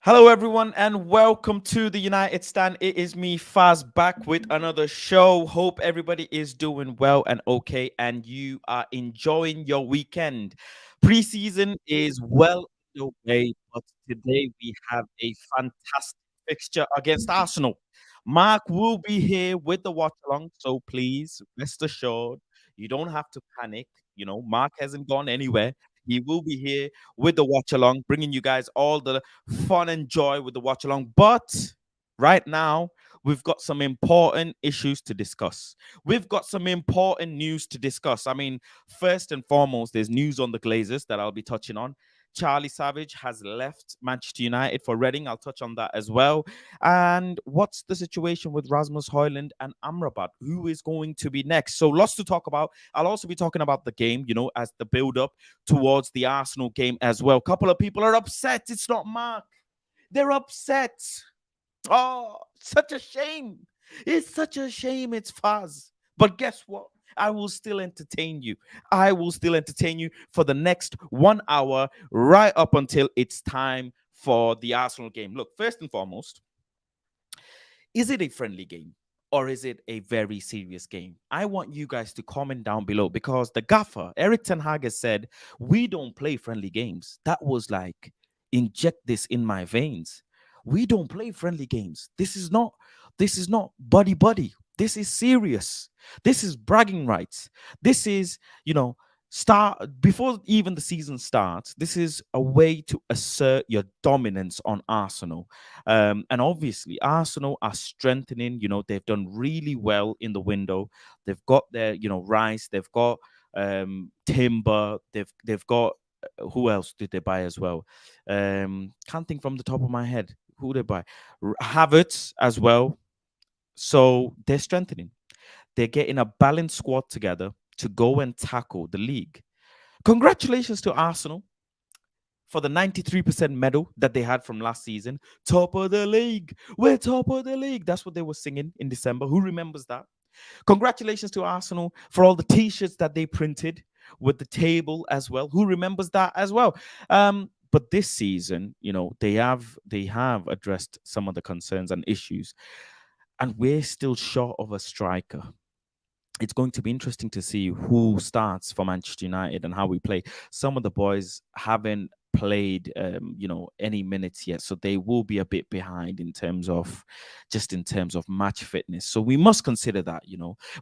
Hello, everyone, and welcome to the United Stand. It is me, Faz, back with another show. Hope everybody is doing well and okay, and you are enjoying your weekend. Preseason is well underway, but today we have a fantastic fixture against Arsenal. Mark will be here with the watch along, so please rest assured you don't have to panic. Mark hasn't gone anywhere. He will be here with the watch along, bringing you guys all the fun and joy with the watch along. But right now, we've got some important issues to discuss. We've got some important news to discuss. I mean, first and foremost, there's news on the Glazers that I'll be touching on. Charlie Savage has left Manchester United for Reading. I'll touch on that as well. And what's the situation with Rasmus Højlund and Amrabat? Who is going to be next? So lots to talk about. I'll also be talking about the game, as the build up towards the Arsenal game as well. A couple of people are upset. It's not Mark. They're upset. Oh, such a shame. It's such a shame. It's Faz. But guess what? I will still entertain you. I will still entertain you for the next 1 hour, right up until it's time for the Arsenal game. Look, first and foremost, is it a friendly game? Or is it a very serious game? I want you guys to comment down below because the gaffer, Eric Ten Hag, has said, we don't play friendly games. That was like, inject this in my veins. We don't play friendly games. This is not buddy buddy. This is serious. This is bragging rights. This is, start before even the season starts. This is a way to assert your dominance on Arsenal. And obviously, Arsenal are strengthening. They've done really well in the window. They've got their, Rice. They've got Timber. They've got who else did they buy as well? Can't think from the top of my head who they buy. Havertz as well. So they're strengthening. They're getting a balanced squad together to go and tackle the league. Congratulations to Arsenal for the 93% medal that they had from last season. Top of the league. We're top of the league. That's what they were singing in December. Who remembers that? Congratulations to Arsenal for all the t-shirts that they printed with the table as well. Who remembers that as well? But this season, they have addressed some of the concerns and issues, and we're still short of a striker. It's going to be interesting to see who starts for Manchester United and how we play. Some of the boys haven't played, any minutes yet, so they will be a bit behind in terms of match fitness. So we must consider that.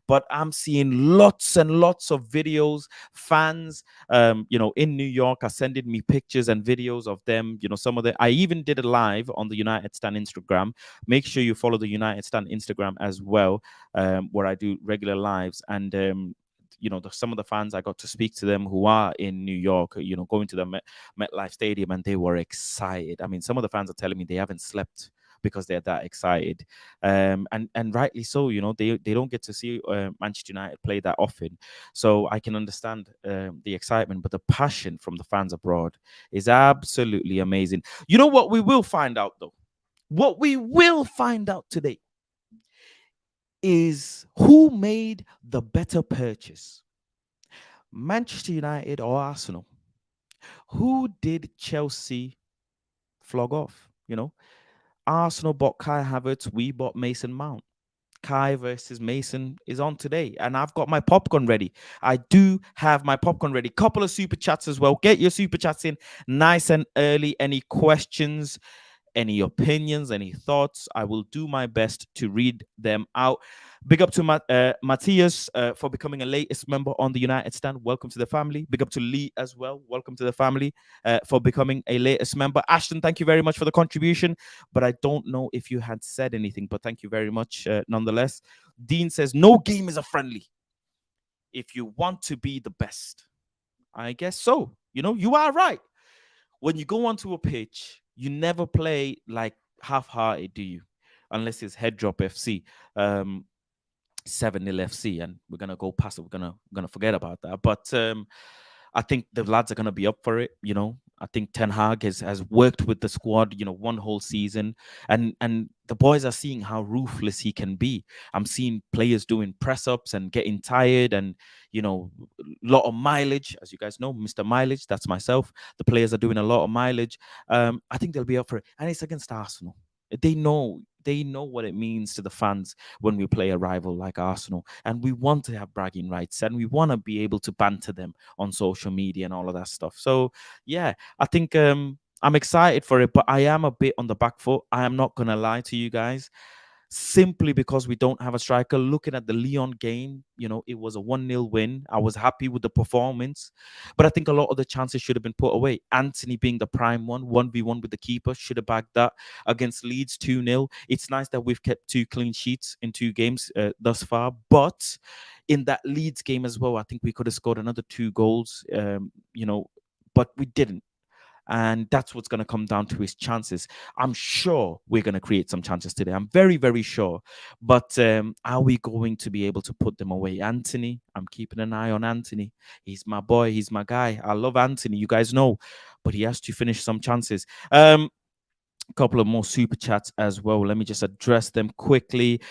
But I'm seeing lots and lots of videos. Fans, in New York are sending me pictures and videos of them. Some of the I even did a live on the United Stand Instagram. Make sure you follow the United Stand Instagram as well, where I do regular lives. And some of the fans, I got to speak to them who are in New York, going to the MetLife Stadium, and they were excited. I mean, some of the fans are telling me they haven't slept because they're that excited, and rightly so. They don't get to see Manchester United play that often, so I can understand the excitement. But the passion from the fans abroad is absolutely amazing. You know what we will find out though? What we will find out today is who made the better purchase, Manchester United or Arsenal? Who did Chelsea flog off? Arsenal bought Kai Havertz, we bought Mason Mount. Kai versus Mason is on today, and I've got my popcorn ready. I do have my popcorn ready. Couple of super chats as well. Get your super chats in nice and early. Any questions? Any opinions, any thoughts? I will do my best to read them out. Big up to Matthias for becoming a latest member on the United Stand. Welcome to the family. Big up to Lee as well. Welcome to the family for becoming a latest member. Ashton, thank you very much for the contribution. But I don't know if you had said anything, but thank you very much nonetheless. Dean says, no game is a friendly if you want to be the best. I guess so. You are right. When you go onto a pitch, you never play like half-hearted, do you? Unless it's head drop FC, 7-0 FC, and we're gonna go past it. We're gonna forget about that. But I think the lads are gonna be up for it. I think Ten Hag has worked with the squad, one whole season, and the boys are seeing how ruthless he can be. I'm seeing players doing press ups and getting tired, and a lot of mileage, as you guys know, Mr. Mileage. That's myself. The players are doing a lot of mileage. I think they'll be up for it, and it's against Arsenal. They know what it means to the fans when we play a rival like Arsenal, and we want to have bragging rights, and we want to be able to banter them on social media and all of that stuff. So yeah, I think I'm excited for it, but I am a bit on the back foot. I am not gonna lie to you guys, simply because we don't have a striker. Looking at the Leon game, it was a 1-0 win. I was happy with the performance, but I think a lot of the chances should have been put away. Anthony being the prime one, 1v1 with the keeper, should have bagged that. Against Leeds, 2-0. It's nice that we've kept 2 clean sheets in 2 games thus far, but in that Leeds game as well, I think we could have scored another 2 goals, but we didn't. And that's what's going to come down to his chances. I'm sure we're going to create some chances today. I'm very, very sure. But are we going to be able to put them away? Anthony, I'm keeping an eye on Anthony. He's my boy. He's my guy. I love Anthony. You guys know. But he has to finish some chances. A couple of more super chats as well. Let me just address them quickly.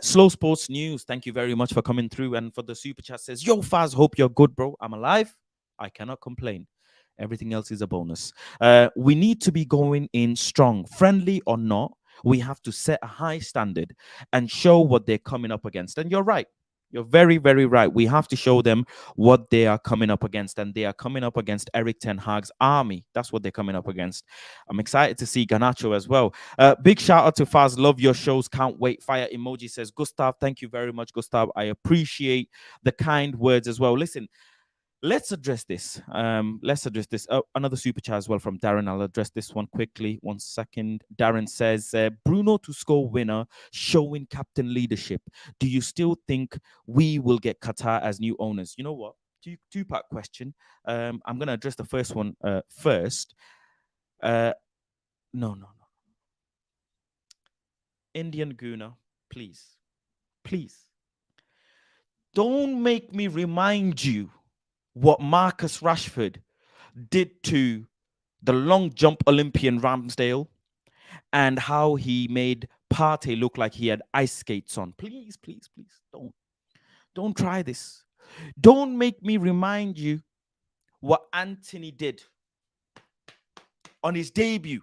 Slow Sports News, thank you very much for coming through. And for the super chat, says, yo, Faz, hope you're good, bro. I'm alive. I cannot complain. Everything else is a bonus. We need to be going in strong, friendly or not. We have to set a high standard and show what they're coming up against. And you're right. You're very, very right. We have to show them what they are coming up against. And they are coming up against Eric Ten Hag's army. That's what they're coming up against. I'm excited to see Garnacho as well. Big shout out to Faz. Love your shows. Can't wait. Fire emoji says, Gustav, thank you very much, Gustav. I appreciate the kind words as well. Listen, let's address this. Oh, another super chat as well from Darren. I'll address this one quickly. 1 second. Darren says, Bruno to score winner, showing captain leadership. Do you still think we will get Qatar as new owners? You know what? Two-part question. I'm going to address the first one first. No. Indian Guna, please. Please. Don't make me remind you what Marcus Rashford did to the long jump Olympian Ramsdale and how he made Partey look like he had ice skates on. Please, please, please, don't try this. Don't make me remind you what Anthony did on his debut.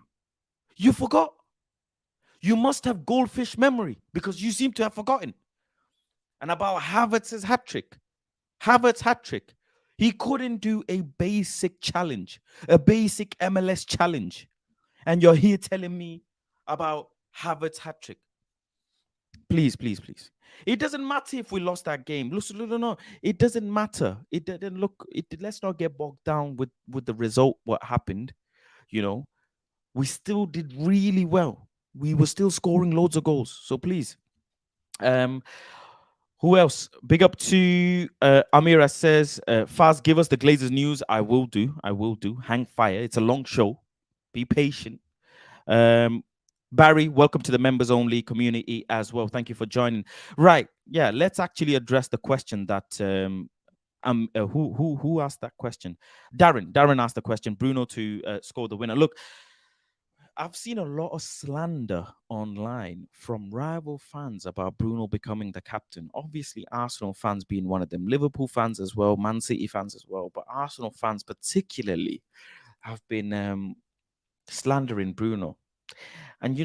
You forgot. You must have goldfish memory because you seem to have forgotten. And about Havertz's hat trick. Havertz's hat trick. He couldn't do a basic challenge, a basic MLS challenge. And you're here telling me about Havertz's hat trick. Please, please, please. It doesn't matter if we lost that game. No. It doesn't matter. It didn't look. Let's not get bogged down with the result. What happened? We still did really well. We were still scoring loads of goals. So please, who else? Big up to Amira says, Faz, give us the Glazers news. I will do. Hang fire. It's a long show. Be patient. Barry, welcome to the members only community as well. Thank you for joining. Right. Yeah, let's actually address the question that who asked that question? Darren asked the question. Bruno to score the winner. Look, I've seen a lot of slander online from rival fans about Bruno becoming the captain. Obviously, Arsenal fans being one of them, Liverpool fans as well, Man City fans as well, but Arsenal fans particularly have been slandering Bruno. And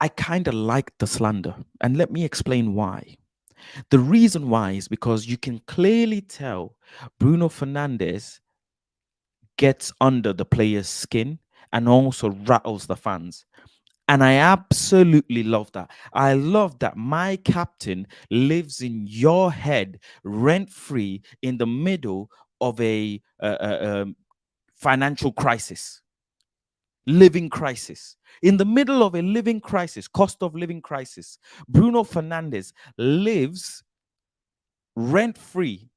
I kind of like the slander. And let me explain why. The reason why is because you can clearly tell Bruno Fernandes gets under the player's skin and also rattles the fans. And I absolutely love that. I love that my captain lives in your head rent-free in the middle of a financial crisis, living crisis. In the middle of a living crisis, cost of living crisis, Bruno Fernandes lives rent-free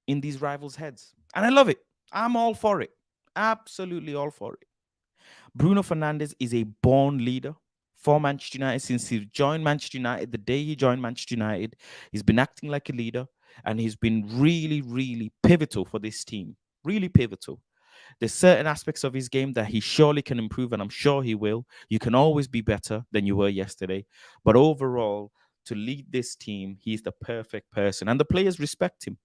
in these rivals' heads. And I love it. I'm all for it. Absolutely all for it. Bruno Fernandes is a born leader for Manchester United since he joined Manchester United. The day he joined Manchester United, he's been acting like a leader, and he's been really, really pivotal for this team. Really pivotal. There's certain aspects of his game that he surely can improve, and I'm sure he will. You can always be better than you were yesterday. But overall, to lead this team, he's the perfect person. And the players respect him.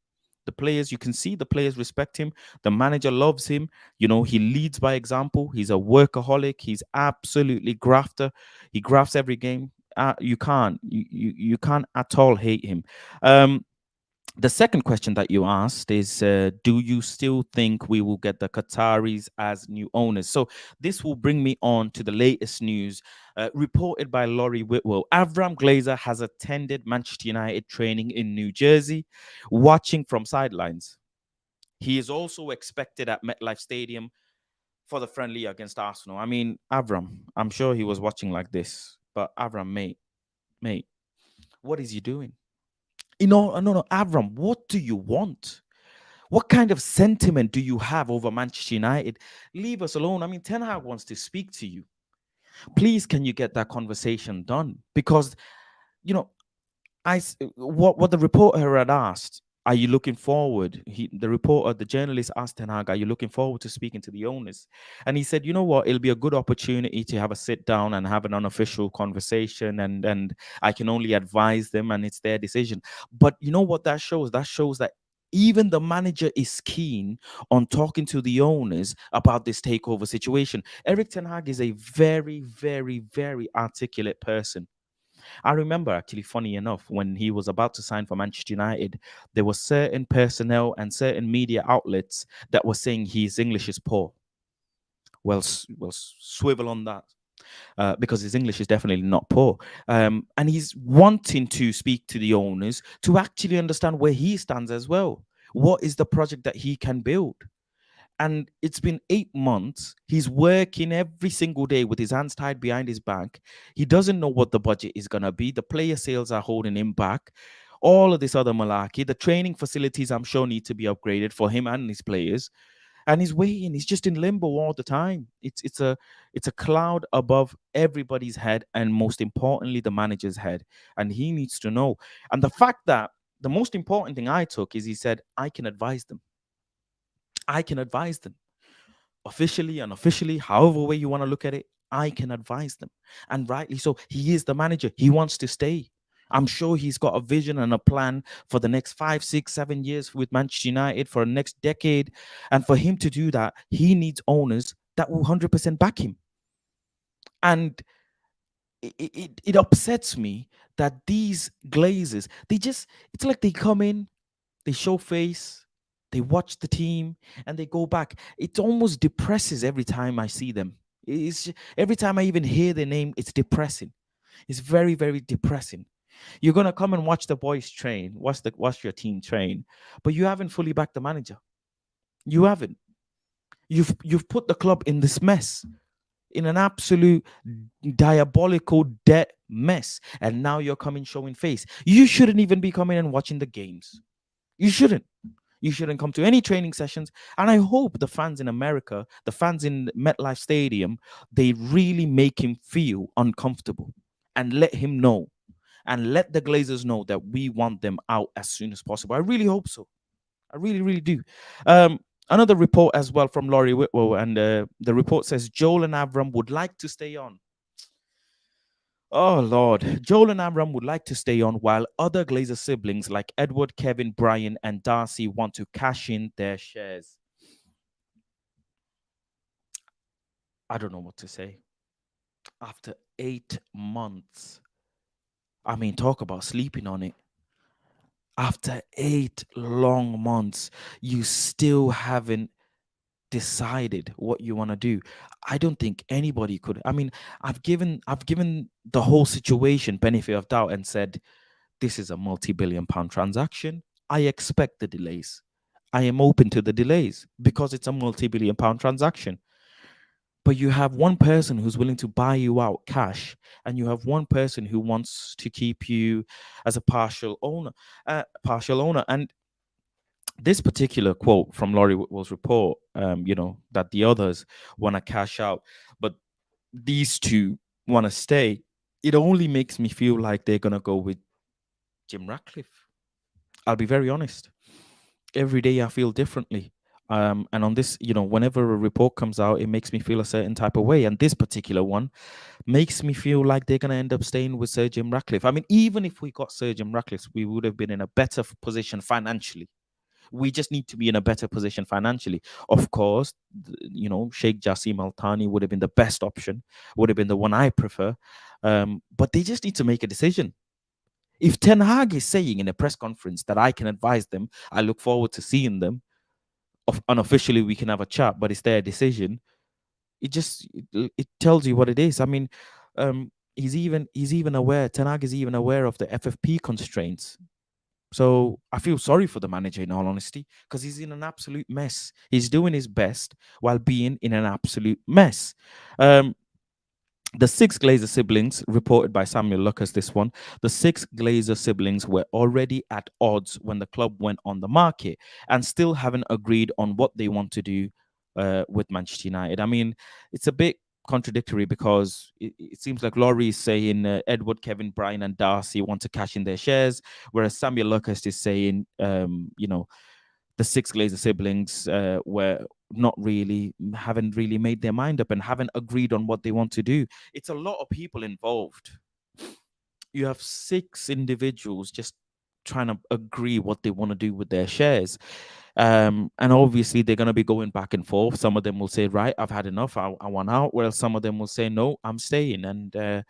The players, you can see the players respect him. The manager loves him. He leads by example. He's a workaholic. He's absolutely grafter. He grafts every game. You can't at all hate him. The second question that you asked is, do you still think we will get the Qataris as new owners? So this will bring me on to the latest news reported by Laurie Whitwell. Avram Glazer has attended Manchester United training in New Jersey, watching from sidelines. He is also expected at MetLife Stadium for the friendly against Arsenal. I mean, Avram, I'm sure he was watching like this, but Avram, mate, what is he doing? No, Avram, what do you want? What kind of sentiment do you have over Manchester United? Leave us alone. I mean, Ten Hag wants to speak to you. Please, can you get that conversation done? Because, you know, what the reporter had asked, are you looking forward? The journalist asked Ten Hag, are you looking forward to speaking to the owners? And he said, you know what, it'll be a good opportunity to have a sit down and have an unofficial conversation, and I can only advise them, and it's their decision. But you know what that shows? That shows that even the manager is keen on talking to the owners about this takeover situation. Eric Ten Hag is a very, very, very articulate person. I remember, actually, funny enough, when he was about to sign for Manchester United, there were certain personnel and certain media outlets that were saying his English is poor. Well, swivel on that. Because his English is definitely not poor. And he's wanting to speak to the owners to actually understand where he stands as well. What is the project that he can build? And it's been 8 months. He's working every single day with his hands tied behind his back. He doesn't know what the budget is going to be. The player sales are holding him back. All of this other malarkey. The training facilities, I'm sure, need to be upgraded for him and his players. And he's waiting. He's just in limbo all the time. It's a cloud above everybody's head, and most importantly, the manager's head. And he needs to know. And the fact that the most important thing I took is he said, I can advise them. I can advise them officially, unofficially, however way you want to look at it. I can advise them, and rightly so. He is the manager. He wants to stay. I'm sure he's got a vision and a plan for the next 5, 6, 7 years with Manchester United, for the next decade. And for him to do that, he needs owners that will 100% back him. And it upsets me that these Glazers, it's like they come in, they show face, they watch the team, and they go back. It almost depresses every time I see them. Every time I even hear their name, it's depressing. It's very, very depressing. You're gonna come and watch the boys train, watch your team train, but you haven't fully backed the manager. You haven't. You've put the club in this mess, in an absolute diabolical debt mess, and now you're coming showing face. You shouldn't even be coming and watching the games. You shouldn't. You shouldn't come to any training sessions. And I hope the fans in America, the fans in MetLife Stadium, they really make him feel uncomfortable and let him know, and let the Glazers know that we want them out as soon as possible. I really hope so. I really, really do. Another report as well from Laurie Whitwell, and the report says Joel and Avram would like to stay on. Oh, Lord. Joel and Amram would like to stay on, while other Glazer siblings like Edward, Kevin, Brian, and Darcy want to cash in their shares. I don't know what to say. After 8 months, I mean, talk about sleeping on it. After 8 long months, you still haven't decided what you want to do. I don't think anybody could. I mean, I've given the whole situation benefit of doubt and said, this is a multi-billion-pound transaction. I expect the delays. I am open to the delays because it's a multi-billion-pound transaction. But you have one person who's willing to buy you out cash, and you have one person who wants to keep you as a partial owner. And this particular quote from Laurie Whitwell's report, that the others want to cash out, but these two want to stay. It only makes me feel like they're going to go with Jim Ratcliffe. I'll be very honest. Every day I feel differently. And on this, whenever a report comes out, it makes me feel a certain type of way. And this particular one makes me feel like they're going to end up staying with Sir Jim Ratcliffe. I mean, even if we got Sir Jim Ratcliffe, we would have been in a better position financially. We just need to be in a better position financially. Of course, Sheikh Jassim Al Thani would have been the best option, would have been the one I prefer. But they just need to make a decision. If Ten Hag is saying in a press conference that I can advise them, I look forward to seeing them. Unofficially, we can have a chat, but it's their decision. It tells you what it is. I mean, he's even aware. Ten Hag is even aware of the FFP constraints. So I feel sorry for the manager, in all honesty, because he's in an absolute mess. He's doing his best while being in an absolute mess. Um, the six Glazer siblings, reported by Samuel Lucas, this one, the six Glazer siblings were already at odds when the club went on the market and still haven't agreed on what they want to do with Manchester United. I mean, it's a bit contradictory because it seems like Laurie is saying Edward, Kevin, Brian, and Darcy want to cash in their shares, whereas Samuel Lucas is saying, the six Glazer siblings were not really haven't really made their mind up and haven't agreed on what they want to do. It's a lot of people involved. You have six individuals just trying to agree what they want to do with their shares. And obviously they're going to be going back and forth. Some of them will say, right, I've had enough, I want out, whereas some of them will say, no, I'm staying. And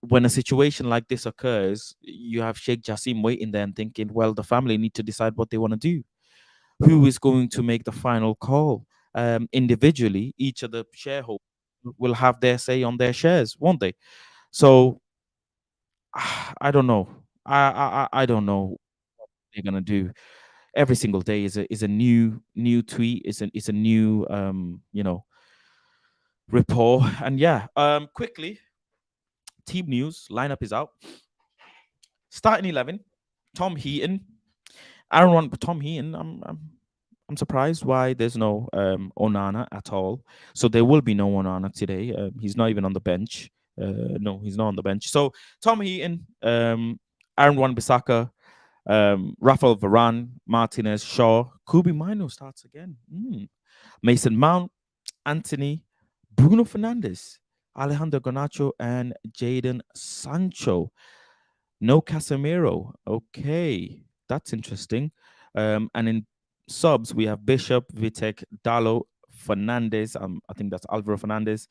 when a situation like this occurs, you have Sheikh Jassim waiting there and thinking, well, the family need to decide what they want to do. Who is going to make the final call? Individually, each of the shareholders will have their say on their shares, won't they? So I don't know. I don't know what they're gonna do. Every single day is a new tweet. Is a new report. And yeah, quickly, team news lineup is out. Starting 11: Tom Heaton. I don't want Tom Heaton. I'm surprised why there's no Onana at all. So there will be no Onana today. He's not even on the bench. No, he's not on the bench. So Tom Heaton, Aaron Wan-Bissaka, Rafael Varane, Martinez, Shaw, Kubi Mino starts again. Mason Mount, Anthony, Bruno Fernandes, Alejandro Garnacho, and Jadon Sancho. No Casemiro. Okay, that's interesting. And in subs, we have Bishop, Vitek, Dalo, Fernandez. I think that's Alvaro Fernandez.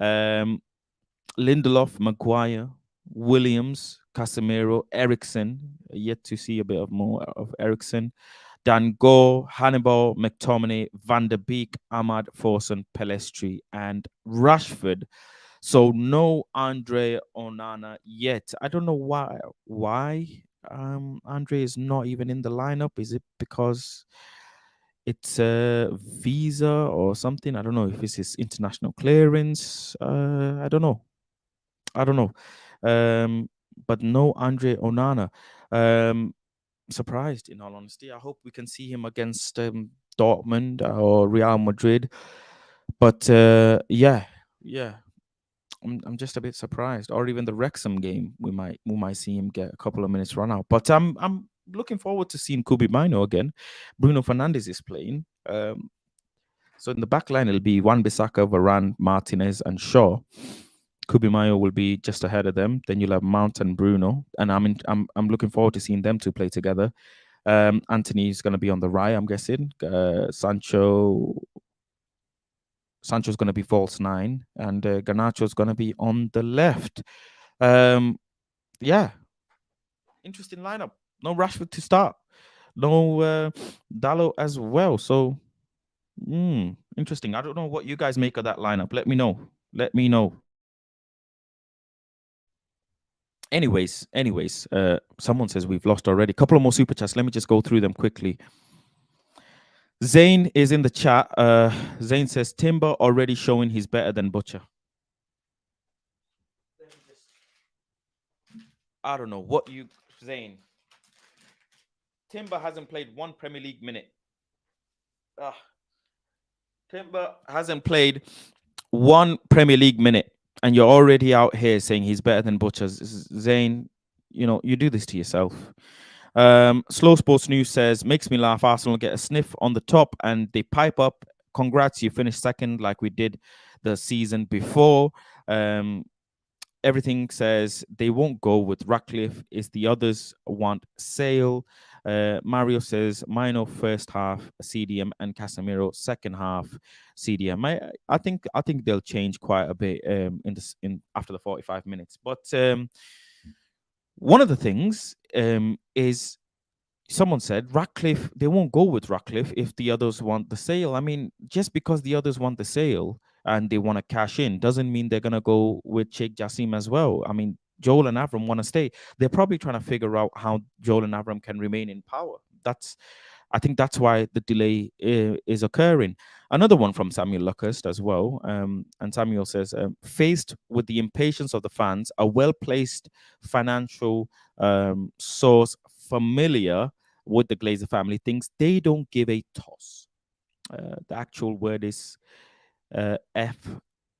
Lindelof, Maguire, Williams, Casemiro, Ericsson. Yet to see a bit of more of Ericsson. Dan Go, Hannibal, McTominay, Van der Beek, Ahmad, Forson, Pelestri, and Rashford. So no Andre Onana yet. I don't know why. Andre is not even in the lineup? Is it because it's a visa or something? I don't know if it's his international clearance. I don't know. I don't know. But no Andre Onana. Surprised, in all honesty. I hope we can see him against Dortmund or Real Madrid. But yeah. I'm just a bit surprised, or even the Wrexham game, we might see him get a couple of minutes run out. But I'm looking forward to seeing Kubi Mino again. Bruno Fernandes is playing. So in the back line, it'll be Wan-Bissaka, Varane, Martinez, and Shaw. Kubi Mino will be just ahead of them. Then you'll have Mount and Bruno, and I'm looking forward to seeing them two play together. Anthony is going to be on the right, I'm guessing. Sancho's going to be false nine, and Garnacho's going to be on the left. Yeah, interesting lineup. No Rashford to start. No Dallo as well. So, interesting. I don't know what you guys make of that lineup. Let me know. Let me know. Anyways, someone says we've lost already. A couple of more super chats. Let me just go through them quickly. Zane is in the chat. Zane says Timber already showing he's better than Butcher. I don't know what you, Zane. Timber hasn't played one Premier League minute. Timber hasn't played one Premier League minute, and you're already out here saying he's better than Butcher. Zane, you do this to yourself. Slow Sports News says, makes me laugh. Arsenal get a sniff on the top and they pipe up. Congrats, you finished second like we did the season before. Um, Everything says they won't go with Ratcliffe. Is the others want Sale? Mario says Mino first half CDM and Casemiro second half CDM. I think they'll change quite a bit in after the 45 minutes. But one of the things is someone said Ratcliffe, they won't go with Ratcliffe if the others want the sale. I mean, just because the others want the sale and they want to cash in doesn't mean they're going to go with Sheikh Jassim as well. I mean, Joel and Avram want to stay. They're probably trying to figure out how Joel and Avram can remain in power. I think that's why the delay is occurring. Another one from Samuel Luckhurst as well. And Samuel says, faced with the impatience of the fans, a well placed financial source familiar with the Glazer family thinks they don't give a toss. The actual word is F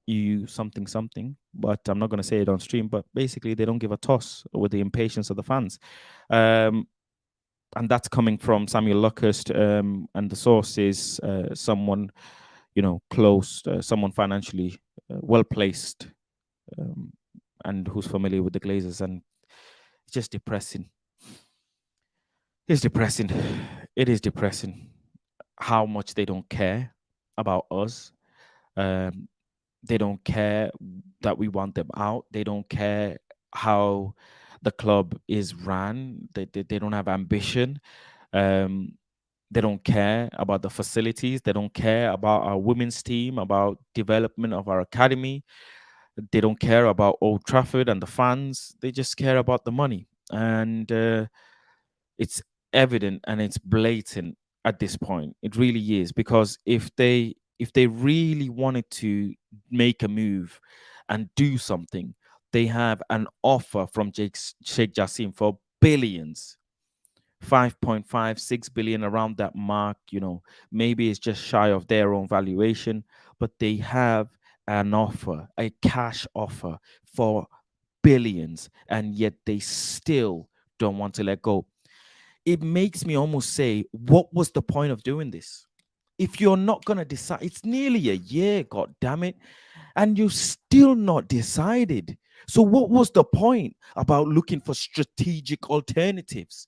U something something, but I'm not going to say it on stream. But basically, they don't give a toss with the impatience of the fans. And that's coming from Samuel Luckhurst, and the source is someone, close, someone financially well placed, and who's familiar with the Glazers, and it's just depressing. It's depressing. It is depressing how much they don't care about us. Um, they don't care that we want them out. They don't care how the club is ran. They don't have ambition. Um, they don't care about the facilities. They don't care about our women's team, about development of our academy. They don't care about Old Trafford and the fans. They just care about the money. And it's evident and it's blatant at this point. It really is, because if they really wanted to make a move and do something, they have an offer from Sheikh Jassim for billions. 5.5, 6 billion, around that mark. Maybe it's just shy of their own valuation, but they have an offer, a cash offer for billions, and yet they still don't want to let go. It makes me almost say, what was the point of doing this? If you're not going to decide, it's nearly a year, god damn it, and you're still not decided. So what was the point about looking for strategic alternatives?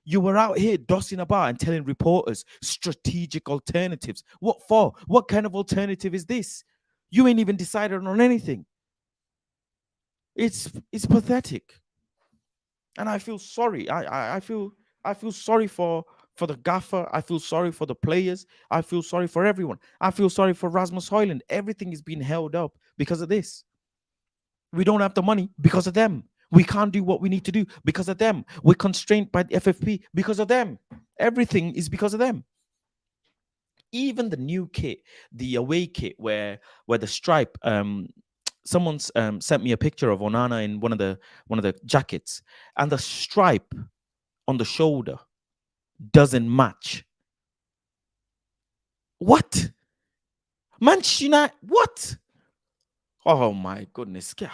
You were out here dossing about and telling reporters strategic alternatives. What for? What kind of alternative is this? You ain't even decided on anything. It's pathetic, and I feel sorry. I feel sorry for the gaffer. I feel sorry for the players. I feel sorry for everyone. I feel sorry for Rasmus Højlund. Everything is being held up because of this. We don't have the money because of them. We can't do what we need to do because of them. We're constrained by the FFP because of them. Everything is because of them. Even the new kit, the away kit, where the stripe, someone's sent me a picture of Onana in one of the jackets, and the stripe on the shoulder doesn't match. What? Manchester United? What? Oh my goodness! Get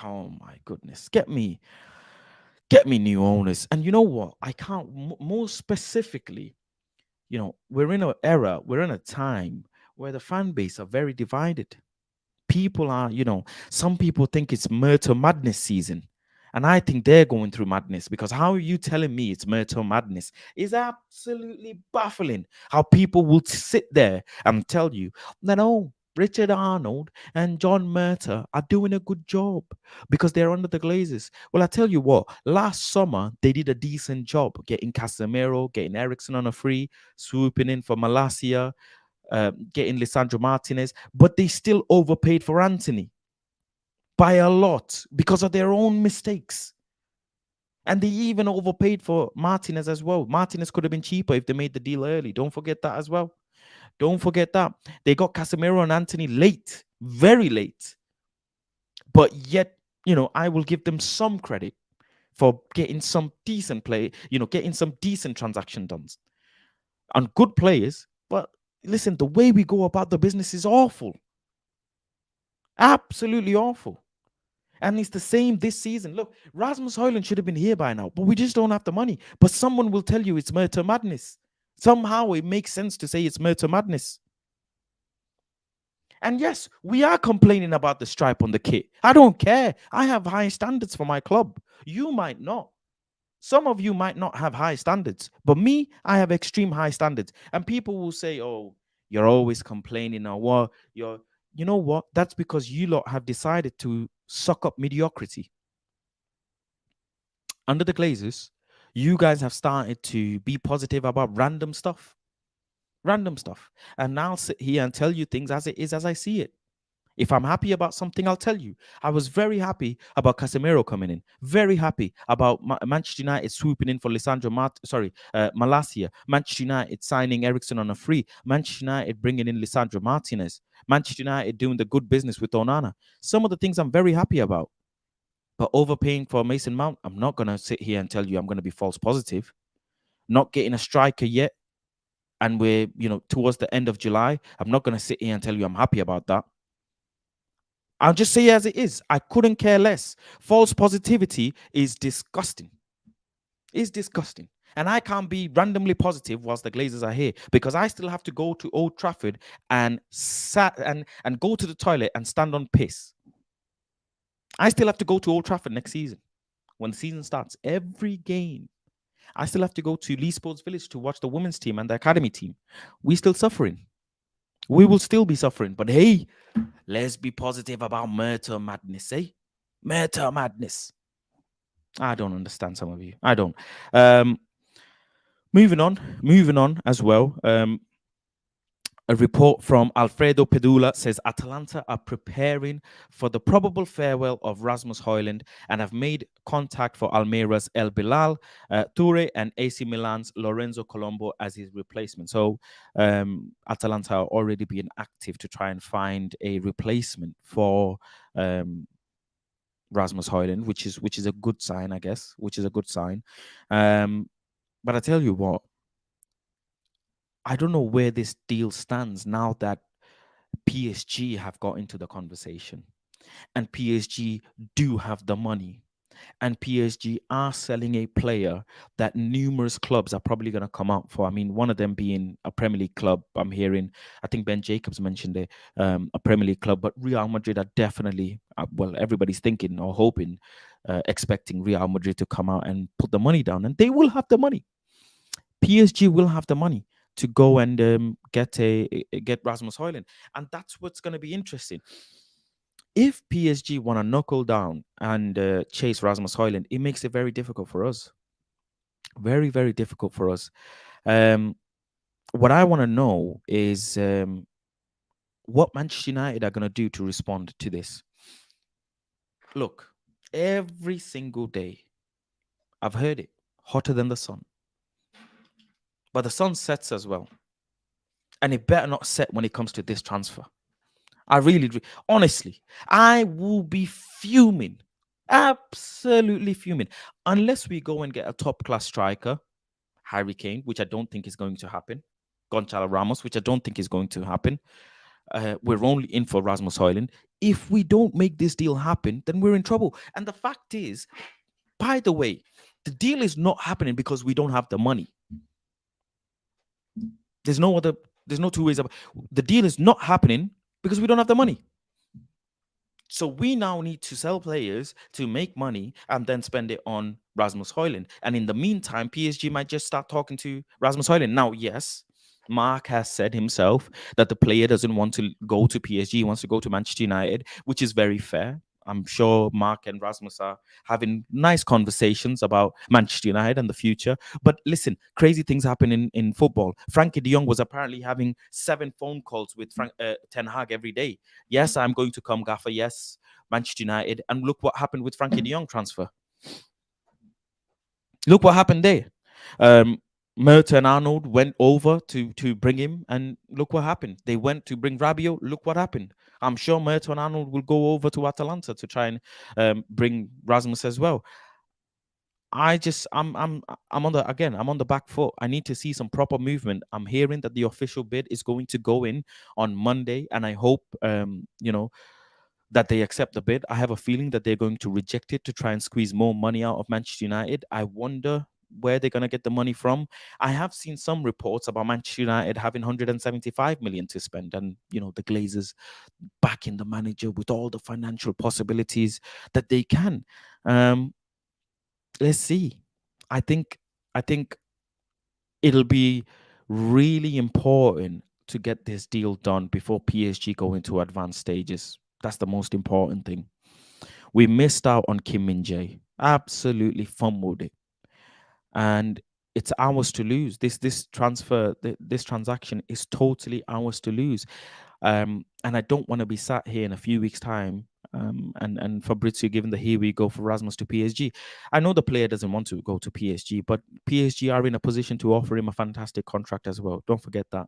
me new owners. And you know what? I can't. More specifically, we're in a time where the fan base are very divided. People are, some people think it's Myrtle Madness season. And I think they're going through madness, because how are you telling me it's Myrtle Madness? It's absolutely baffling how people will sit there and tell you that, oh, Richard Arnold and John Murta are doing a good job because they're under the Glazers. Well, I tell you what, last summer they did a decent job getting Casemiro, getting Ericsson on a free, swooping in for Malacia, getting Lisandro Martinez, but they still overpaid for Anthony by a lot because of their own mistakes. And they even overpaid for Martinez as well. Martinez could have been cheaper if they made the deal early. Don't forget that as well. Don't forget that. They got Casemiro and Anthony late, very late. But yet, I will give them some credit for getting some decent play, getting some decent transaction done on good players. But listen, the way we go about the business is awful. Absolutely awful. And it's the same this season. Look, Rasmus Højlund should have been here by now, but we just don't have the money. But someone will tell you it's Murder Madness. Somehow it makes sense to say it's Murder Madness. And yes, we are complaining about the stripe on the kit. I don't care. I have high standards for my club. You might not. Some of you might not have high standards, but me, I have extreme high standards. And people will say, "Oh, you're always complaining," or "What you're." You know what? That's because you lot have decided to suck up mediocrity. Under the Glazers, you guys have started to be positive about random stuff. Random stuff. And I'll sit here and tell you things as it is, as I see it. If I'm happy about something, I'll tell you. I was very happy about Casemiro coming in. Very happy about Manchester United swooping in for Malacia. Manchester United signing Ericsson on a free. Manchester United bringing in Lisandro Martinez. Manchester United doing the good business with Onana. Some of the things I'm very happy about. But overpaying for Mason Mount, I'm not going to sit here and tell you I'm going to be false positive. Not getting a striker yet. And we're, towards the end of July. I'm not going to sit here and tell you I'm happy about that. I'll just say it as it is. I couldn't care less. False positivity is disgusting. It's disgusting. And I can't be randomly positive whilst the Glazers are here because I still have to go to Old Trafford and go to the toilet and stand on piss. I still have to go to Old Trafford next season. When the season starts, every game, I still have to go to Lee Sports Village to watch the women's team and the academy team. We're still suffering. We will still be suffering. But hey, let's be positive about Murder Madness, eh? Murder Madness. I don't understand some of you. I don't. Moving on as well. A report from Alfredo Pedula says Atalanta are preparing for the probable farewell of Rasmus Højlund and have made contact for Almeiras El Bilal, Toure, and AC Milan's Lorenzo Colombo as his replacement. So Atalanta are already being active to try and find a replacement for Rasmus Højlund, which is a good sign, I guess. Which is a good sign. But I tell you what, I don't know where this deal stands now that PSG have got into the conversation and PSG do have the money and PSG are selling a player that numerous clubs are probably going to come out for. I mean, one of them being a Premier League club. I'm hearing, I think Ben Jacobs mentioned it, a Premier League club, but Real Madrid are definitely, everybody's thinking or hoping, expecting Real Madrid to come out and put the money down, and they will have the money. PSG will have the money to go and get Rasmus Højlund, and that's what's going to be interesting. If PSG want to knuckle down and chase Rasmus Højlund, it makes it very difficult for us. Very, very difficult for us. What I want to know is what Manchester United are going to do to respond to this. Look, every single day, I've heard it, hotter than the sun. But the sun sets as well. And it better not set when it comes to this transfer. I really, honestly, I will be fuming. Absolutely fuming. Unless we go and get a top-class striker, Harry Kane, which I don't think is going to happen. Gonçalo Ramos, which I don't think is going to happen. We're only in for Rasmus Højlund. If we don't make this deal happen, then we're in trouble. And the fact is, by the way, the deal is not happening because we don't have the money. There's no two ways about it. The deal is not happening because we don't have the money. So we now need to sell players to make money and then spend it on Rasmus Højlund. And in the meantime, PSG might just start talking to Rasmus Højlund. Now, yes, Mark has said himself that the player doesn't want to go to PSG. He wants to go to Manchester United, which is very fair. I'm sure Mark and Rasmus are having nice conversations about Manchester United and the future. But listen, crazy things happen in football. Frankie de Jong was apparently having 7 phone calls with Ten Hag every day. Yes, I'm going to come, Gaffer. Yes, Manchester United. And look what happened with Frankie de Jong transfer. Look what happened there. Merton Arnold went over to bring him, and look what happened. They went to bring Rabiot. Look what happened. I'm sure Merton Arnold will go over to Atalanta to try and bring Rasmus as well. I'm on the back foot. I need to see some proper movement. I'm hearing that the official bid is going to go in on Monday, and I hope that they accept the bid. I have a feeling that they're going to reject it to try and squeeze more money out of Manchester United. I wonder where they're going to get the money from. I have seen some reports about Manchester United having 175 million to spend, and the Glazers backing the manager with all the financial possibilities that they can. Um, let's see. I think I think it'll be really important to get this deal done before PSG go into advanced stages. That's the most important thing. We missed out on Kim Min Jae. Absolutely fumbled it, and it's ours to lose. This transaction is totally ours to lose. And I don't want to be sat here in a few weeks' time. And Fabrizio giving the here we go for Rasmus to PSG. I know the player doesn't want to go to PSG, but PSG are in a position to offer him a fantastic contract as well. Don't forget that.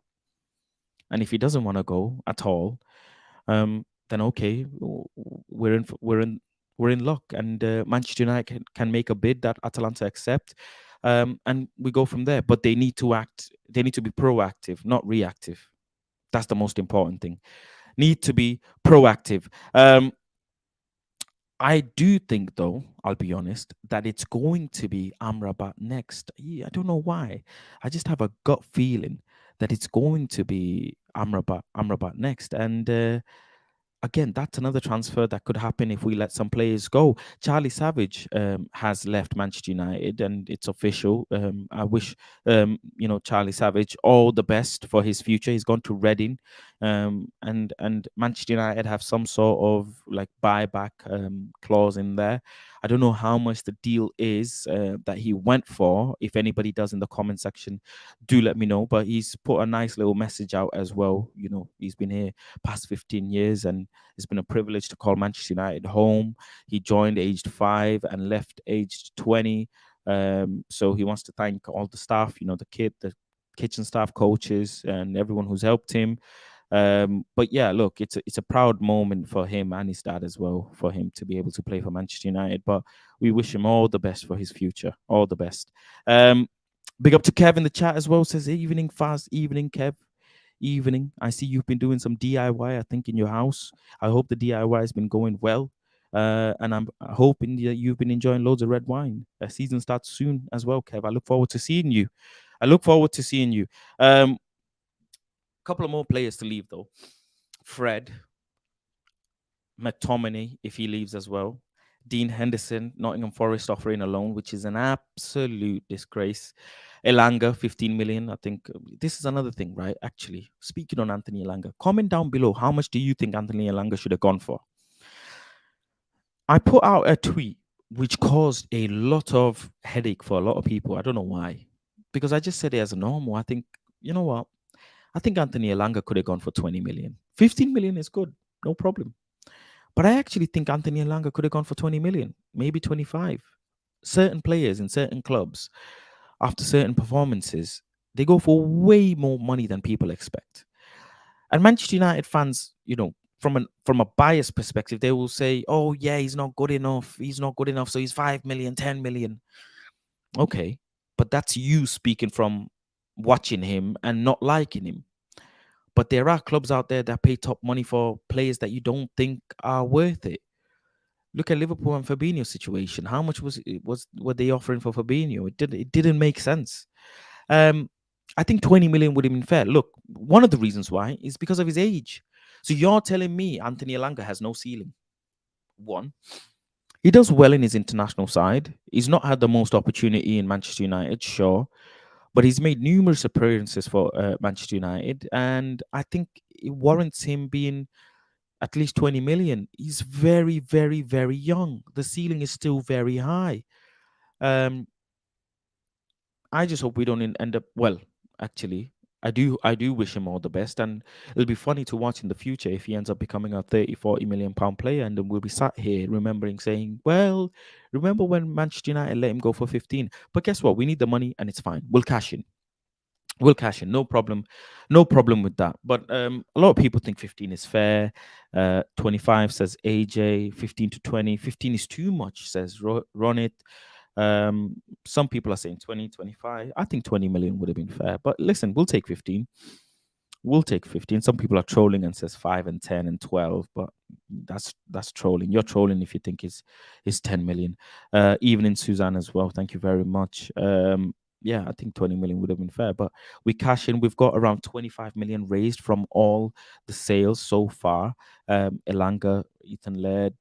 And if he doesn't want to go at all, then okay, we're in we're in luck, and Manchester United can make a bid that Atalanta accept, and we go from there. But they need to act. They need to be proactive, not reactive. That's the most important thing. Need to be proactive. I do think, though, I'll be honest, that it's going to be Amrabat next. Yeah, I don't know why. I just have a gut feeling that it's going to be Amrabat next. And again, that's another transfer that could happen if we let some players go. Charlie Savage has left Manchester United, and it's official. I wish Charlie Savage all the best for his future. He's gone to Reading, and Manchester United have some sort of like buyback clause in there. I don't know how much the deal is that he went for. If anybody does in the comment section, do let me know. But he's put a nice little message out as well. He's been here past 15 years, and it's been a privilege to call Manchester United home. He joined aged 5 and left aged 20. So he wants to thank all the staff, the kitchen staff, coaches, and everyone who's helped him. But yeah, look, it's a proud moment for him and his dad as well, for him to be able to play for Manchester United. But we wish him all the best for his future. All the best. Big up to Kev in the chat as well. Says evening, fast evening, Kev. Evening. I see you've been doing some DIY, I think, in your house. I hope the DIY has been going well. And I'm hoping that you've been enjoying loads of red wine. The season starts soon as well, Kev. I look forward to seeing you. Couple of more players to leave, though. Fred, McTominay, if he leaves as well. Dean Henderson, Nottingham Forest offering a loan, which is an absolute disgrace. Elanga, 15 million. I think this is another thing, right? Actually, speaking on Anthony Elanga, comment down below. How much do you think Anthony Elanga should have gone for? I put out a tweet which caused a lot of headache for a lot of people. I don't know why. Because I just said it as a normal. I think, you know what? I think Anthony Elanga could have gone for 20 million. 15 million is good. No problem. But I actually think Anthony Elanga could have gone for 20 million, maybe 25. Certain players in certain clubs, after certain performances, they go for way more money than people expect. And Manchester United fans, from a biased perspective, they will say, "Oh yeah, he's not good enough. He's not good enough. So he's 5 million, 10 million." Okay, but that's you speaking from watching him and not liking him. But there are clubs out there that pay top money for players that you don't think are worth it. Look at Liverpool and Fabinho's situation. How much were they offering for Fabinho? It didn't make sense. I think 20 million would have been fair. Look, one of the reasons why is because of his age. So you're telling me Anthony Elanga has no ceiling? One, he does well in his international side. He's not had the most opportunity in Manchester United, sure, but he's made numerous appearances for Manchester United, and I think it warrants him being at least 20 million. He's very, very, very young. The ceiling is still very high. Um, I just hope we don't end up well. Actually, I do wish him all the best, and it'll be funny to watch in the future if he ends up becoming a 30-40 million pound player, and then we'll be sat here remembering saying, well, remember when Manchester United let him go for 15? But guess what? We need the money, and it's fine. We'll cash in. No problem, with that. But a lot of people think 15 is fair. 25 says AJ. 15 to 20. 15 is too much, says Ronit. Some people are saying 20, 25. I think 20 million would have been fair, but listen, we'll take 15. We'll take 15. Some people are trolling and says 5 and 10 and 12, but that's trolling. You're trolling if you think it's 10 million. Evening Suzanne as well. Thank you very much. Yeah, I think 20 million would have been fair, but we cash in. We've got around 25 million raised from all the sales so far. Elanga, Ethan Laird,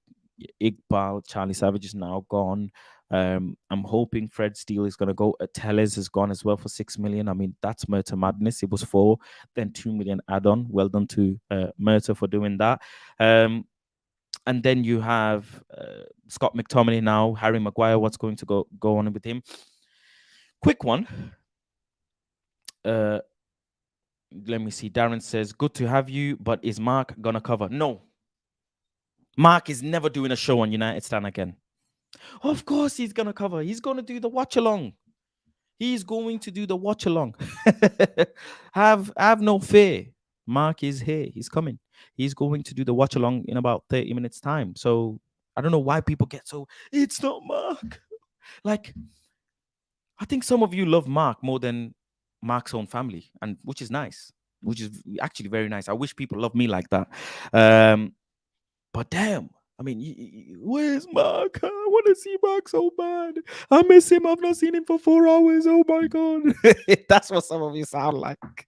Iqbal, Charlie Savage is now gone. I'm hoping Fred Steele is going to go. Tellez is gone as well for 6 million. I mean, that's Murta madness. It was 4, then 2 million add-on. Well done to Murta for doing that. And then you have Scott McTominay now, Harry Maguire. What's going to go on with him? Quick one. Let me see. Darren says, good to have you, but is Mark going to cover? No. Mark is never doing a show on United Stand again. Of course he's going to cover. He's going to do the watch along. He's going to do the watch along. have no fear. Mark is here. He's coming. He's going to do the watch along in about 30 minutes time. So I don't know why people get so, it's not Mark. Like, I think some of you love Mark more than Mark's own family, and which is nice, which is actually very nice. I wish people love me like that. But damn, I mean, where's Mark? I want to see Mark so bad. I miss him. I've not seen him for 4 hours. Oh my God. That's what some of you sound like.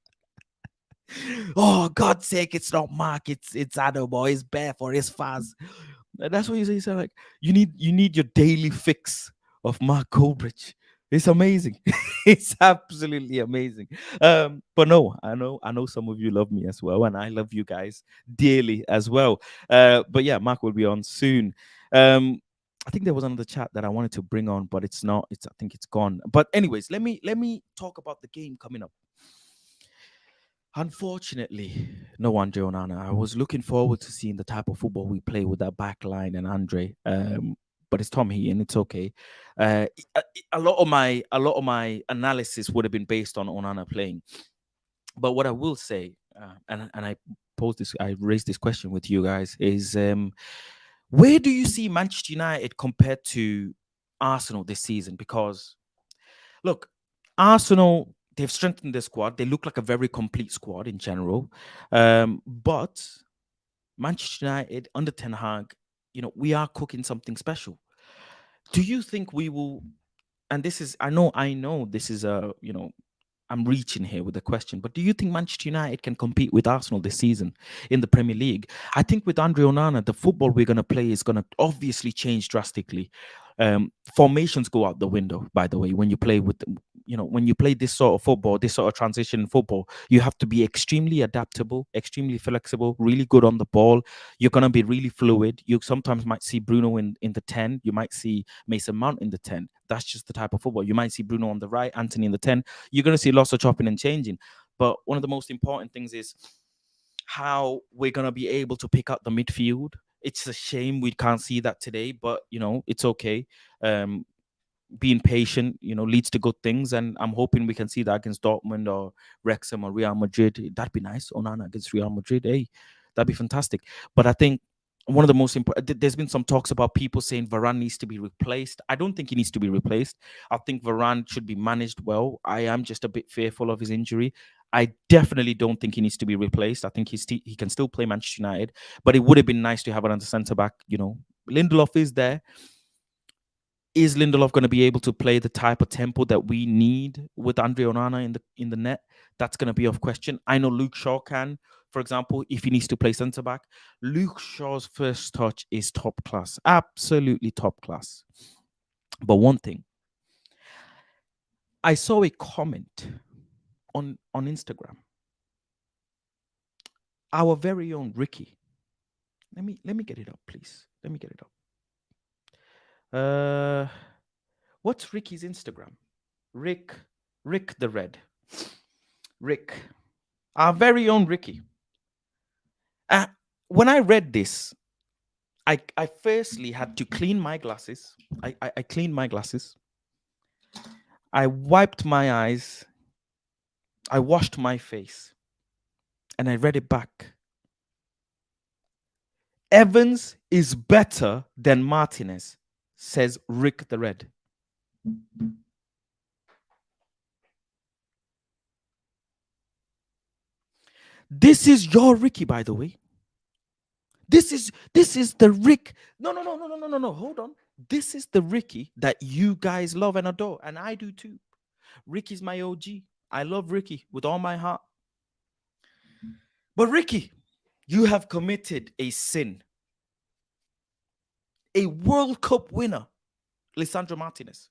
Oh, God's sake, it's not Mark. It's Adam or it's Beth or it's Faz. That's what you say. You sound like you need your daily fix of Mark Colbridge. It's amazing. It's absolutely amazing. But no, I know some of you love me as well, and I love you guys dearly as well. But yeah, Mark will be on soon. I think there was another chat that I wanted to bring on, but it's not. I think it's gone. But anyways, let me talk about the game coming up. Unfortunately, no Andre Onana. I was looking forward to seeing the type of football we play with that back line and Andre. But it's Tom Heaton. It's okay. A lot of my analysis would have been based on Onana playing. But what I will say, and I raised this question with you guys, is where do you see Manchester United compared to Arsenal this season? Because look, Arsenal, they've strengthened their squad. They look like a very complete squad in general. But Manchester United under Ten Hag, we are cooking something special. Do you think we will? And this is, I know this is I'm reaching here with the question, but do you think Manchester United can compete with Arsenal this season in the Premier League? I think with Andre Onana, the football we're going to play is going to obviously change drastically. Formations go out the window, by the way, when you play when you play this sort of football, this sort of transition football, you have to be extremely adaptable, extremely flexible, really good on the ball. You're going to be really fluid. You sometimes might see Bruno in the 10. You might see Mason Mount in the 10. That's just the type of football. You might see Bruno on the right, Anthony in the 10. You're going to see lots of chopping and changing. But one of the most important things is how we're going to be able to pick up the midfield. It's a shame we can't see that today, but it's okay. Being patient, leads to good things, and I'm hoping we can see that against Dortmund or Wrexham or Real Madrid. That'd be nice. Onana against Real Madrid, hey, that'd be fantastic. But I think one of the most important, there's been some talks about people saying Varane needs to be replaced. I don't think he needs to be replaced. I think Varane should be managed well. I am just a bit fearful of his injury. I definitely don't think he needs to be replaced. I think he can still play Manchester United, but it would have been nice to have another centre back. Lindelof is there. Is Lindelof going to be able to play the type of tempo that we need with Andre Onana in the net? That's going to be of question. I know Luke Shaw can, for example, if he needs to play centre back. Luke Shaw's first touch is top class, absolutely top class. But one thing, I saw a comment on Instagram. Our very own Ricky. Let me get it up, please. Let me get it up. What's Ricky's Instagram? Rick the Red. Rick, our very own Ricky. When I read this, I firstly had to clean my glasses. I cleaned my glasses. I wiped my eyes. I washed my face. And I read it back. Evans is better than Martinez, says Rick the Red. This is your Ricky, by the way. This is the Rick. No, no, no, no, no, no, no, no. Hold on. This is the Ricky that you guys love and adore, and I do too. Ricky's my OG. I love Ricky with all my heart. But Ricky, you have committed a sin. A World Cup winner, Lisandro Martinez.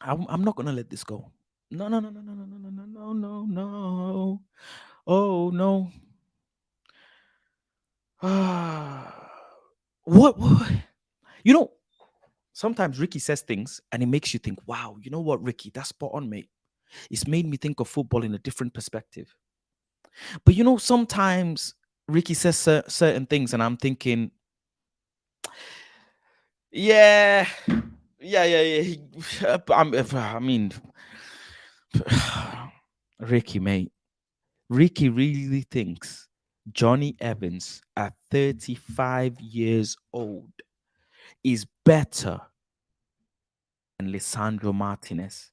I'm not gonna let this go. No, no, no, no, no, no, no, no, no, no, no. Oh no. What? You know, sometimes Ricky says things and it makes you think, wow, you know what, Ricky, that's spot on, mate. It's made me think of football in a different perspective. But you know, sometimes Ricky says certain things and I'm thinking, yeah, yeah. I mean, Ricky, mate. Ricky really thinks Johnny Evans at 35 years old is better than Lisandro Martinez.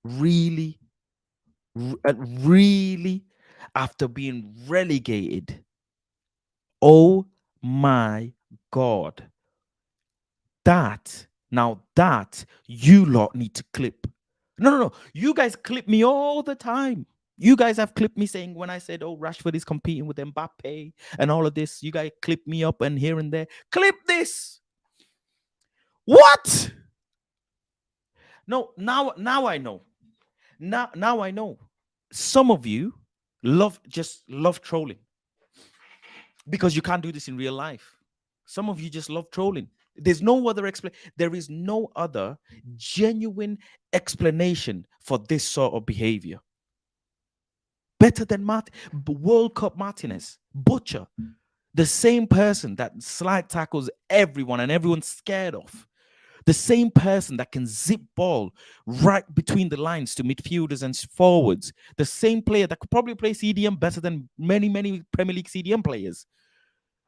Really, really, after being relegated. Oh my God. That you lot need to clip. No. You guys clip me all the time. You guys have clipped me saying when I said, oh, Rashford is competing with Mbappe and all of this. You guys clip me up and here and there. Clip this. What? No, now I know. Now I know. Some of you love trolling because you can't do this in real life. Some of you just love trolling. There's no other there is no other genuine explanation for this sort of behavior. Better than World Cup Martinez, Butcher, the same person that slide tackles everyone and everyone's scared of. The same person that can zip ball right between the lines to midfielders and forwards. The same player that could probably play CDM better than many Premier League CDM players.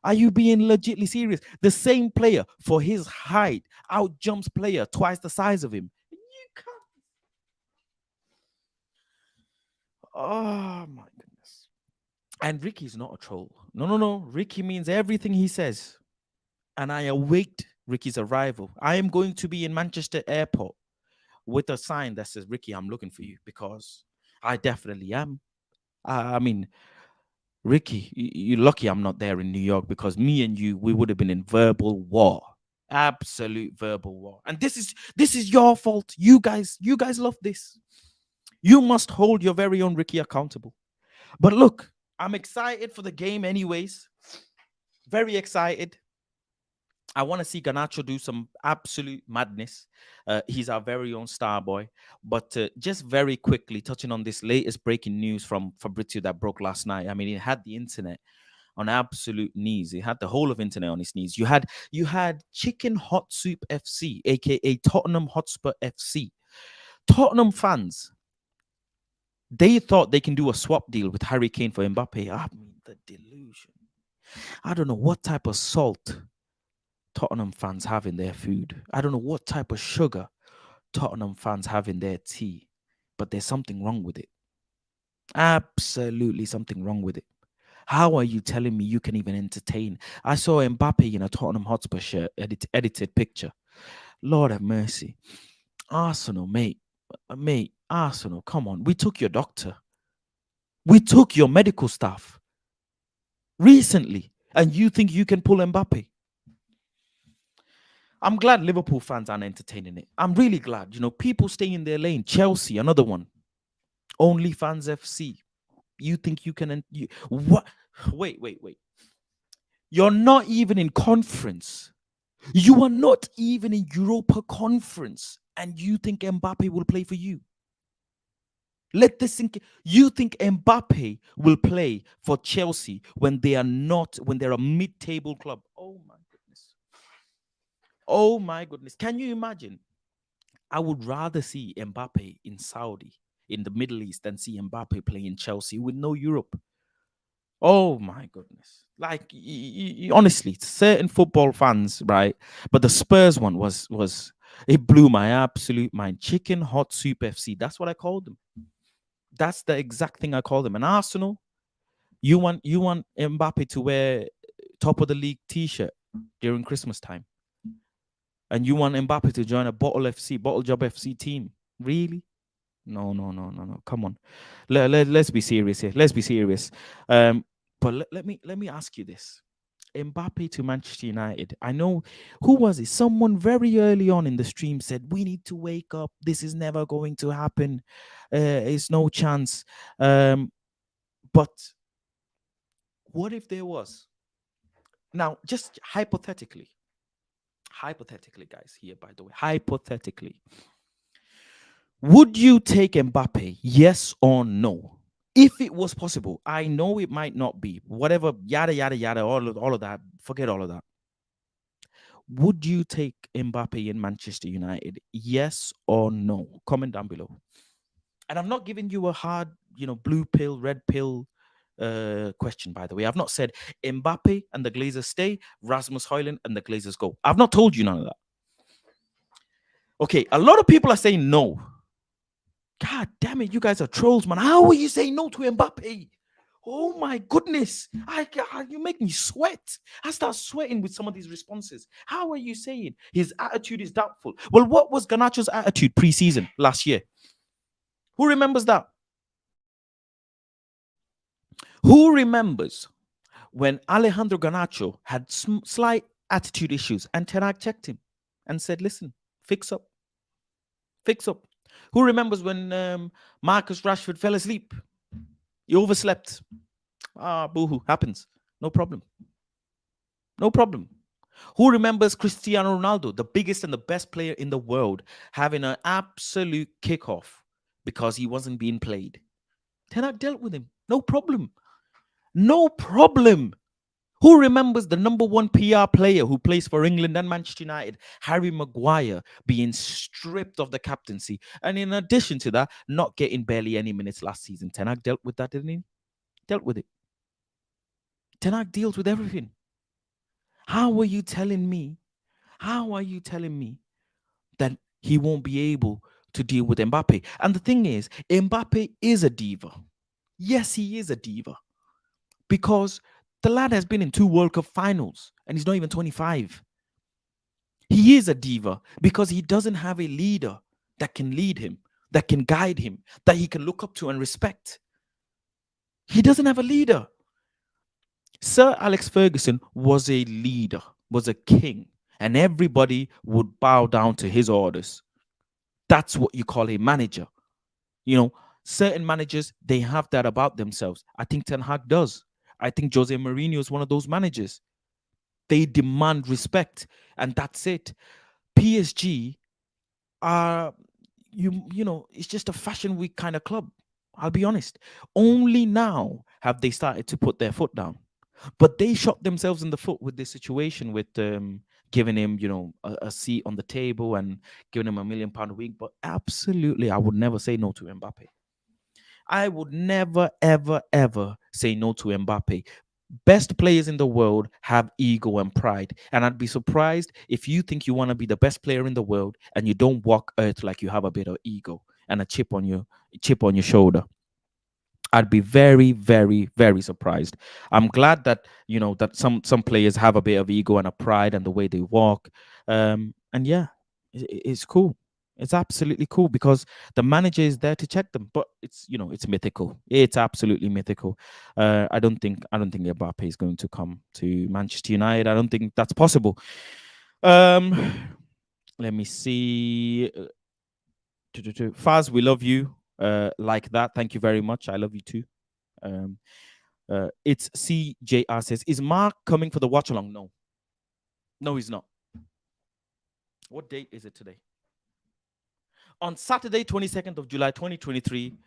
Are you being legitimately serious? The same player for his height out jumps player twice the size of him. You can't. Oh my goodness. And Ricky's not a troll. No. Ricky means everything he says. And I await Ricky's arrival. I am going to be in Manchester Airport with a sign that says, Ricky, I'm looking for you, because I definitely am. I mean, Ricky, you're lucky I'm not there in New York, because me and you, we would have been in verbal war. Absolute verbal war. And this is your fault. You guys love this. You must hold your very own Ricky accountable. But look, I'm excited for the game anyways. Very excited. I want to see Garnacho do some absolute madness. He's our very own star boy. But just very quickly, touching on this latest breaking news from Fabrizio that broke last night. I mean, it had the internet on absolute knees. It had the whole of internet on its knees. You had Chicken Hot Soup FC, aka Tottenham Hotspur FC. Tottenham fans, they thought they can do a swap deal with Harry Kane for Mbappe. I mean, the delusion. I don't know what type of salt Tottenham fans have in their food. I don't know what type of sugar Tottenham fans have in their tea, but there's something wrong with it. Absolutely something wrong with it. How are you telling me you can even entertain? I saw Mbappe in a Tottenham Hotspur shirt, edited picture. Lord have mercy. Arsenal, mate. Mate, Arsenal, come on. We took your doctor. We took your medical staff recently, and you think you can pull Mbappe? I'm glad Liverpool fans aren't entertaining it. I'm really glad. You know, people stay in their lane. Chelsea, another one. Only fans FC. You think you can? What? Wait. You're not even in conference. You are not even in Europa Conference, and you think Mbappe will play for you? Let this sink. You think Mbappe will play for Chelsea when they are not, when they're a mid-table club? Oh my goodness. Oh my goodness. Can you imagine? I would rather see Mbappe in Saudi, in the Middle East, than see Mbappe play in Chelsea with no Europe. Oh my goodness. Like honestly, certain football fans, right? But the Spurs one was it blew my absolute mind. Chicken Hot Soup FC. That's what I called them. That's the exact thing I called them. And Arsenal, You want Mbappe to wear top of the league T-shirt during Christmas time, and you want Mbappe to join a Bottle Job FC team? Really? No, no, no, no, no. Come on. Let's be serious here. Let's be serious. Um, but let me ask you this. Mbappe to Manchester United. I know, who was it? Someone very early on in the stream said we need to wake up. This is never going to happen. It's no chance. But what if there was? Now, just hypothetically, guys, here, by the way, hypothetically, would you take Mbappe? Yes or no? If it was possible, I know it might not be. Whatever, yada yada yada, all of that. Forget all of that. Would you take Mbappe in Manchester United? Yes or no? Comment down below. And I'm not giving you a hard, blue pill, red pill question, by the way. I've not said Mbappe and the Glazers stay, Rasmus Højlund and the Glazers go. I've not told you none of that. Okay, a lot of people are saying no. God damn it, you guys are trolls, man. How are you saying no to Mbappe? Oh my goodness. You make me sweat. I start sweating with some of these responses. How are you saying his attitude is doubtful? Well, what was Garnacho's attitude pre-season last year? Who remembers that? Who remembers when Alejandro Garnacho had slight attitude issues and Ten Hag checked him and said, listen, fix up, fix up. Who remembers when Marcus Rashford fell asleep? He overslept. Boohoo, happens. No problem. No problem. Who remembers Cristiano Ronaldo, the biggest and the best player in the world, having an absolute kickoff because he wasn't being played? Ten Hag dealt with him. No problem. No problem. Who remembers the number one PR player who plays for England and Manchester United, Harry Maguire, being stripped of the captaincy? And in addition to that, not getting barely any minutes last season. Ten Hag dealt with that, didn't he? Dealt with it. Ten Hag deals with everything. How are you telling me? How are you telling me that he won't be able to deal with Mbappe? And the thing is, Mbappe is a diva. Yes, he is a diva. Because the lad has been in 2 World Cup finals and he's not even 25. He is a diva because he doesn't have a leader that can lead him, that can guide him, that he can look up to and respect. He doesn't have a leader. Sir Alex Ferguson was a leader, was a king, and everybody would bow down to his orders. That's what you call a manager. Certain managers, they have that about themselves. I think Ten Hag does. I think Jose Mourinho is one of those managers. They demand respect, and that's it. PSG are, it's just a fashion week kind of club. I'll be honest. Only now have they started to put their foot down. But they shot themselves in the foot with this situation with giving him, a seat on the table and giving him £1 million a week. But absolutely, I would never say no to Mbappe. I would never, ever, ever say no to Mbappe. Best players in the world have ego and pride. And I'd be surprised if you think you want to be the best player in the world and you don't walk earth like you have a bit of ego and a chip on your shoulder. I'd be very, very, very surprised. I'm glad that that some players have a bit of ego and a pride and the way they walk. And yeah, it's cool. It's absolutely cool because the manager is there to check them. But it's mythical. It's absolutely mythical. I don't think Mbappe is going to come to Manchester United. I don't think that's possible. Let me see. Faz, we love you. Like that. Thank you very much. I love you too. Um, it's CJR says, is Mark coming for the watch along? No. No, he's not. What date is it today? On Saturday, 22nd of July, 2023,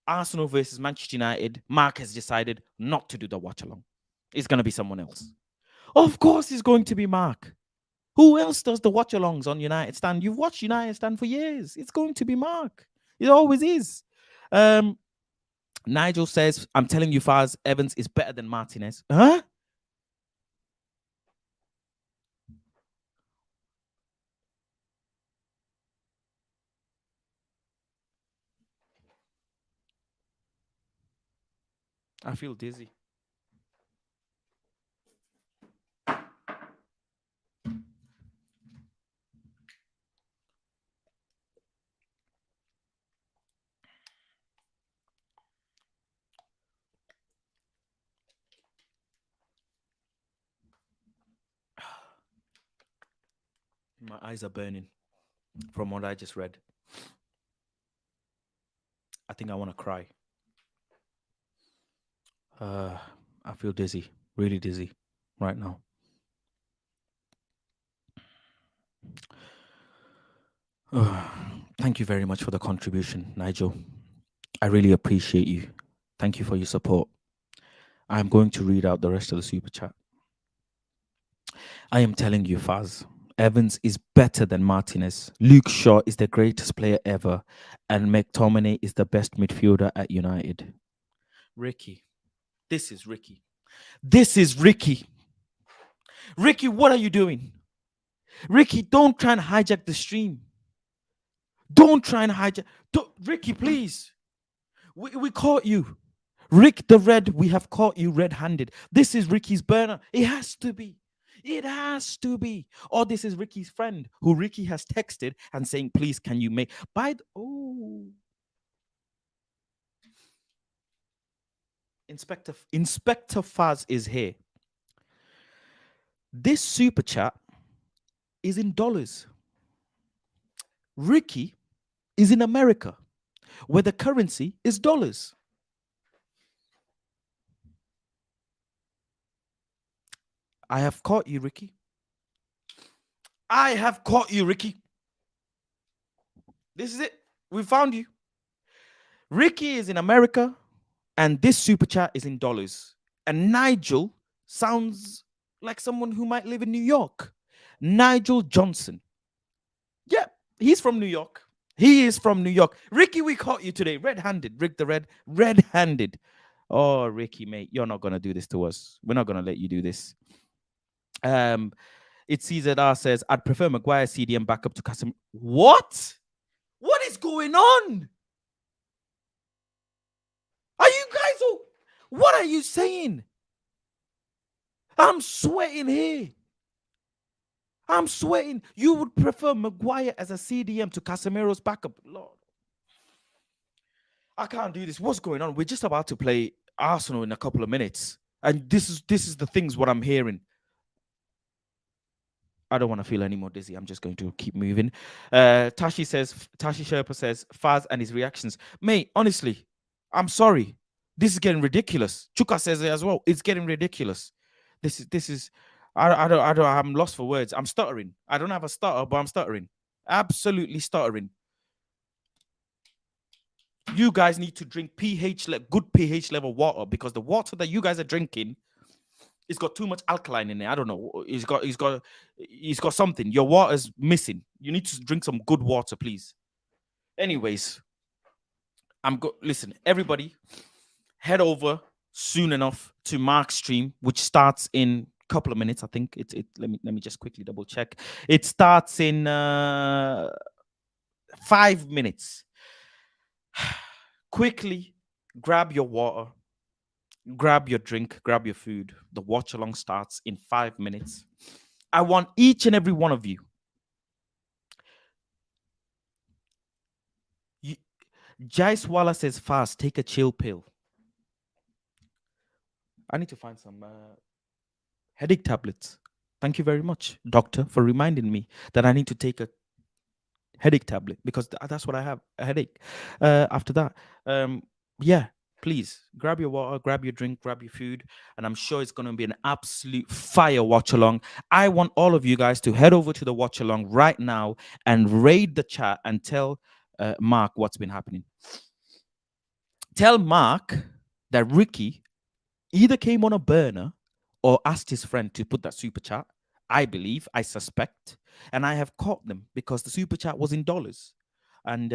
Arsenal versus Manchester United, Mark has decided not to do the watch along. It's going to be someone else. Of course, it's going to be Mark. Who else does the watch alongs on United Stand? You've watched United Stand for years. It's going to be Mark. It always is. Nigel says, I'm telling you, Faz, Evans is better than Martinez. Huh? I feel dizzy. My eyes are burning from what I just read. I think I want to cry. Uh, I feel dizzy, really dizzy right now. Thank you very much for the contribution, Nigel. I really appreciate you. Thank you for your support. I'm going to read out the rest of the super chat. I am telling you, Faz, Evans is better than Martinez. Luke Shaw is the greatest player ever, and McTominay is the best midfielder at United. Ricky, this is Ricky. This is Ricky. Ricky, what are you doing? Ricky, don't try and hijack the stream. Don't try and hijack. Ricky, please. We caught you. Rick the Red, we have caught you red-handed. This is Ricky's burner. It has to be. It has to be. Or this is Ricky's friend who Ricky has texted and saying, please, can you make Inspector Faz is here. This super chat is in dollars. Ricky is in America, where the currency is dollars. I have caught you, Ricky. I have caught you, Ricky. This is it. We found you. Ricky is in America, and this super chat is in dollars. And Nigel sounds like someone who might live in New York. Nigel Johnson. Yeah, he's from New York. He is from New York. Ricky, we caught you today. Red-handed. Rick the Red. Red-handed. Oh, Ricky, mate, you're not going to do this to us. We're not going to let you do this. It CZR says, I'd prefer Maguire CDM backup to Casemiro. What? What is going on? Are you guys all... What are you saying? I'm sweating here. I'm sweating. You would prefer Maguire as a CDM to Casemiro's backup. Lord. I can't do this. What's going on? We're just about to play Arsenal in a couple of minutes. And this is the things what I'm hearing. I don't want to feel any more dizzy. I'm just going to keep moving. Tashi Sherpa says, Faz and his reactions. Mate, honestly, I'm sorry. This is getting ridiculous. Chuka says it as well. It's getting ridiculous. This is I'm lost for words. I'm stuttering. I don't have a stutter, but I'm stuttering. Absolutely stuttering. You guys need to drink good pH level water, because the water that you guys are drinking, it's got too much alkaline in it. I don't know. He's got something. Your water's missing. You need to drink some good water, please. Anyways, listen, everybody, head over soon enough to Mark's stream, which starts in a couple of minutes. I think let me just quickly double check. It starts in 5 minutes. Quickly grab your water, grab your drink, grab your food. The watch along starts in 5 minutes. I want each and every one of you. Jaiswala says, fast, take a chill pill. I need to find some headache tablets. Thank you very much, doctor, for reminding me that I need to take a headache tablet, because that's what I have, a headache. After that, yeah, please grab your water, grab your drink, grab your food, and I'm sure it's going to be an absolute fire watch along. I want all of you guys to head over to the watch along right now and raid the chat and tell Mark what's been happening. Tell Mark that Ricky either came on a burner or asked his friend to put that super chat. I believe, I suspect, and I have caught them because the super chat was in dollars, and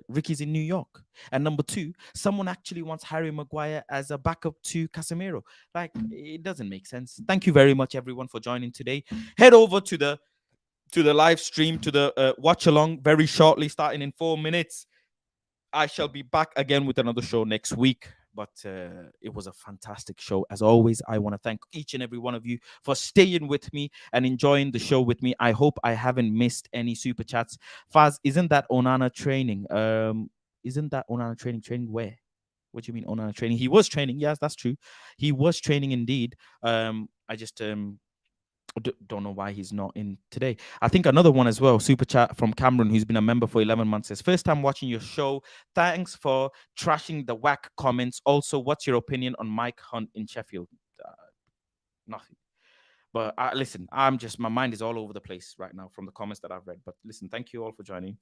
Ricky's in New York. And number two, someone actually wants Harry Maguire as a backup to Casemiro. Like, it doesn't make sense. Thank you very much, everyone, for joining today. Head over to the live stream, to the watch along very shortly, starting in 4 minutes. I shall be back again with another show next week. But it was a fantastic show. As always, I want to thank each and every one of you for staying with me and enjoying the show with me. I hope I haven't missed any super chats. Faz, isn't that Onana training? Isn't that Onana training? Training where? What do you mean Onana training? He was training. Yes, that's true. He was training indeed. I just Don't know why he's not in today. I think another one as well. Super chat from Cameron, who's been a member for 11 months, says, "First time watching your show. Thanks for trashing the whack comments. Also, what's your opinion on Mike Hunt in Sheffield?" Uh, Nothing. But listen, my mind is all over the place right now from the comments that I've read. But listen, thank you all for joining.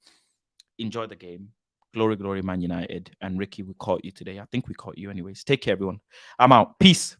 Enjoy the game. Glory, glory, Man United. And Ricky, we caught you today. I think we caught you anyways. Take care, everyone. I'm out. Peace.